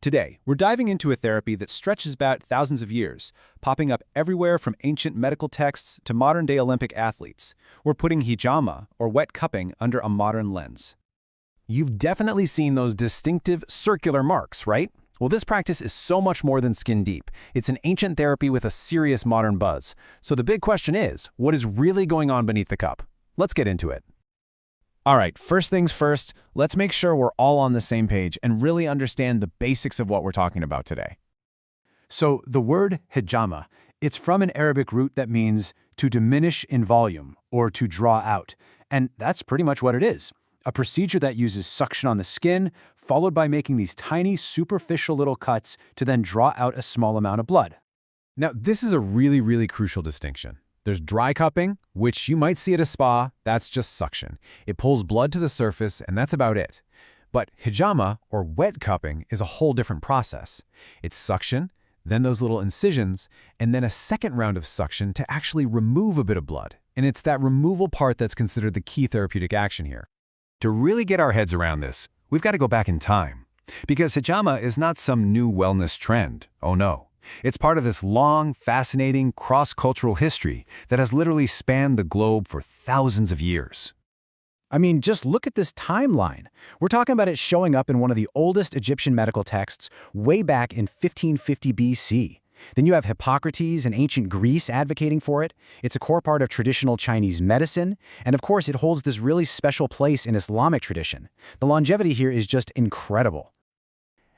Today, we're diving into a therapy that stretches back thousands of years, popping up everywhere from ancient medical texts to modern-day Olympic athletes. We're putting hijamah, or wet cupping, under a modern lens. You've definitely seen those distinctive circular marks, right? Well, this practice is so much more than skin deep. It's an ancient therapy with a serious modern buzz. So the big question is, what is really going on beneath the cup? Let's get into it. All right, first things first, let's make sure we're all on the same page and really understand the basics of what we're talking about today. So the word hijamah, it's from an Arabic root that means to diminish in volume or to draw out. And that's pretty much what it is. A procedure that uses suction on the skin, followed by making these tiny, superficial little cuts to then draw out a small amount of blood. Now, this is a really crucial distinction. There's dry cupping, which you might see at a spa. That's just suction. It pulls blood to the surface, and that's about it. But hijamah, or wet cupping, is a whole different process. It's suction, then those little incisions, and then a second round of suction to actually remove a bit of blood. And it's that removal part that's considered the key therapeutic action here. To really get our heads around this, we've got to go back in time. Because hijamah is not some new wellness trend. Oh no. It's part of this long, fascinating, cross-cultural history that has literally spanned the globe for thousands of years. I mean, just look at this timeline. We're talking about it showing up in one of the oldest Egyptian medical texts way back in 1550 BC. Then you have Hippocrates in ancient Greece advocating for it. It's a core part of traditional Chinese medicine. And of course, it holds this really special place in Islamic tradition. The longevity here is just incredible.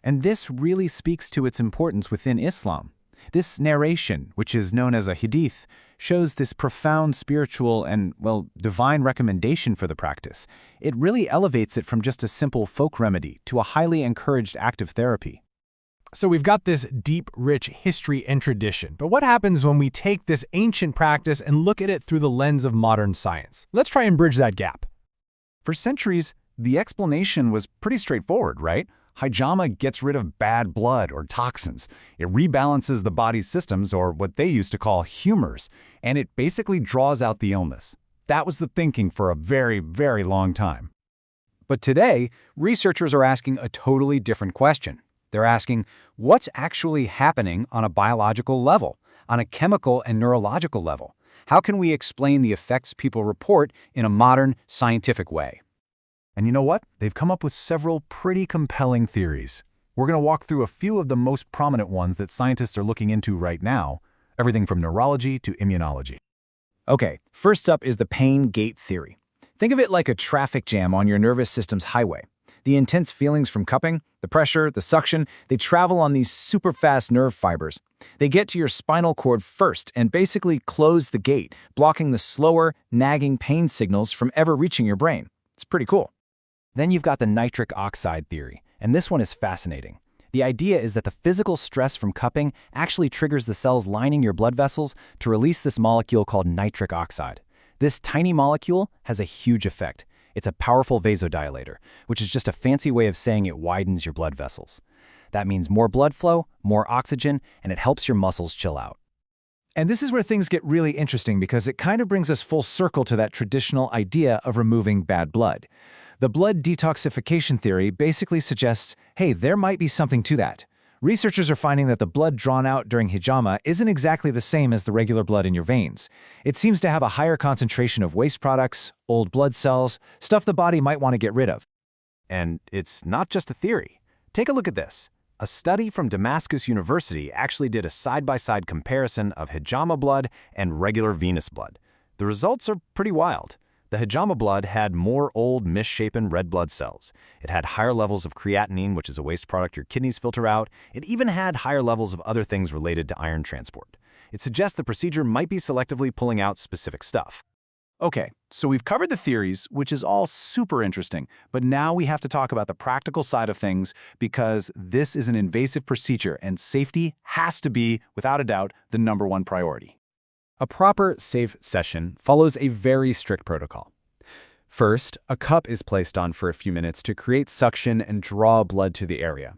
And this really speaks to its importance within Islam. This narration, which is known as a hadith, shows this profound spiritual and, well, divine recommendation for the practice. It really elevates it from just a simple folk remedy to a highly encouraged active therapy. So we've got this deep, rich history and tradition, but what happens when we take this ancient practice and look at it through the lens of modern science? Let's try and bridge that gap. For centuries, the explanation was pretty straightforward, right? Hijamah gets rid of bad blood or toxins. It rebalances the body's systems, or what they used to call humors, and it basically draws out the illness. That was the thinking for a very long time. But today, researchers are asking a totally different question. They're asking, what's actually happening on a biological level, on a chemical and neurological level? How can we explain the effects people report in a modern, scientific way? And you know what? They've come up with several pretty compelling theories. We're going to walk through a few of the most prominent ones that scientists are looking into right now, everything from neurology to immunology. Okay, first up is the pain gate theory. Think of it like a traffic jam on your nervous system's highway. The intense feelings from cupping, the pressure, the suction, they travel on these super fast nerve fibers. They get to your spinal cord first and basically close the gate, blocking the slower, nagging pain signals from ever reaching your brain. It's pretty cool. Then you've got the nitric oxide theory, and this one is fascinating. The idea is that the physical stress from cupping actually triggers the cells lining your blood vessels to release this molecule called nitric oxide. This tiny molecule has a huge effect. It's a powerful vasodilator, which is just a fancy way of saying it widens your blood vessels. That means more blood flow, more oxygen, and it helps your muscles chill out. And this is where things get really interesting because it kind of brings us full circle to that traditional idea of removing bad blood. The blood detoxification theory basically suggests, hey, there might be something to that. Researchers are finding that the blood drawn out during hijamah isn't exactly the same as the regular blood in your veins. It seems to have a higher concentration of waste products, old blood cells, stuff the body might want to get rid of. And it's not just a theory. Take a look at this. A study from Damascus University actually did a side-by-side comparison of hijamah blood and regular venous blood. The results are pretty wild. The hijamah blood had more old, misshapen red blood cells. It had higher levels of creatinine, which is a waste product your kidneys filter out. It even had higher levels of other things related to iron transport. It suggests the procedure might be selectively pulling out specific stuff. Okay, so we've covered the theories, which is all super interesting, but now we have to talk about the practical side of things because this is an invasive procedure and safety has to be, without a doubt, the #1 priority. A proper, safe session follows a very strict protocol. First, a cup is placed on for a few minutes to create suction and draw blood to the area.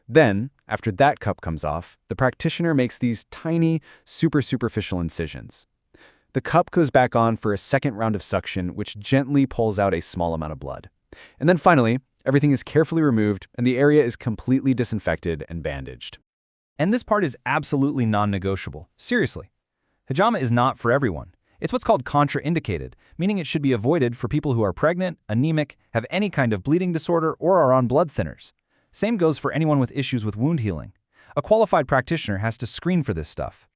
Then, after that cup comes off, the practitioner makes these tiny, superficial incisions. The cup goes back on for a second round of suction, which gently pulls out a small amount of blood. And then finally, Everything is carefully removed, and the area is completely disinfected and bandaged. And this part is absolutely non-negotiable. Seriously. Hijamah is not for everyone. It's what's called contraindicated, meaning it should be avoided for people who are pregnant, anemic, have any kind of bleeding disorder, or are on blood thinners. Same goes for anyone with issues with wound healing. A qualified practitioner has to screen for this stuff.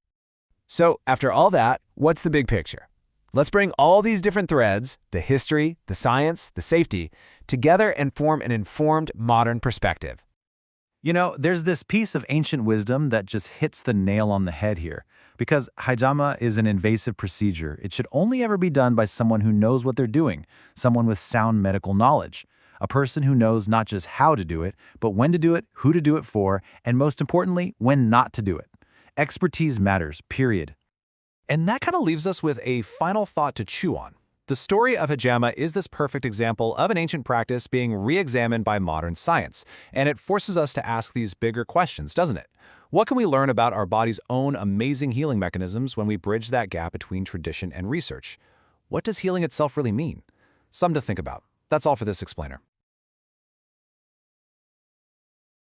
So, after all that, what's the big picture? Let's bring all these different threads, the history, the science, the safety, together and form an informed, modern perspective. You know, there's this piece of ancient wisdom that just hits the nail on the head here. Because hijamah is an invasive procedure, it should only ever be done by someone who knows what they're doing, someone with sound medical knowledge, a person who knows not just how to do it, but when to do it, who to do it for, and most importantly, when not to do it. Expertise matters, period. And that kind of leaves us with a final thought to chew on. The story of hijamah is this perfect example of an ancient practice being re-examined by modern science, and it forces us to ask these bigger questions, doesn't it? What can we learn about our body's own amazing healing mechanisms when we bridge that gap between tradition and research? What does healing itself really mean? Something to think about. That's all for this explainer.